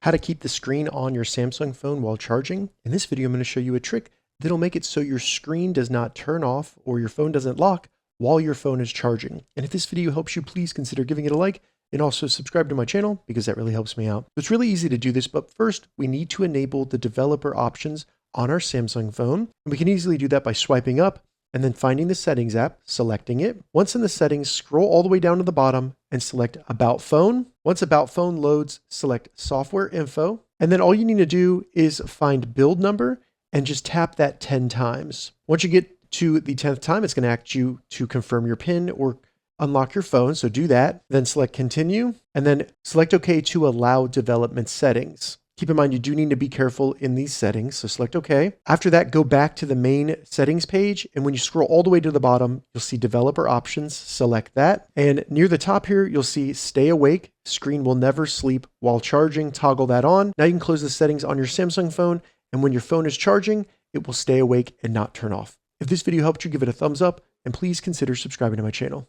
How to keep the screen on your Samsung phone while charging. In this video, I'm going to show you a trick that'll make it so your screen does not turn off or your phone doesn't lock while your phone is charging. And if this video helps you, please consider giving it a like and also subscribe to my channel because that really helps me out. It's really easy to do this, but first we need to enable the developer options on our Samsung phone. And we can easily do that by swiping up and then finding the settings app, selecting it. Once in the settings, scroll all the way down to the bottom and select About Phone. Once About Phone loads, select Software Info. And then all you need to do is find build number and just tap that 10 times. Once you get to the 10th time, it's going to ask you to confirm your PIN or unlock your phone. So do that, then select Continue, and then select OK to allow development settings. Keep in mind, you do need to be careful in these settings, so select OK. After that, go back to the main settings page, and when you scroll all the way to the bottom, you'll see developer options, select that. And near the top here, you'll see stay awake, screen will never sleep while charging, toggle that on. Now you can close the settings on your Samsung phone, and when your phone is charging, it will stay awake and not turn off. If this video helped you, give it a thumbs up, and please consider subscribing to my channel.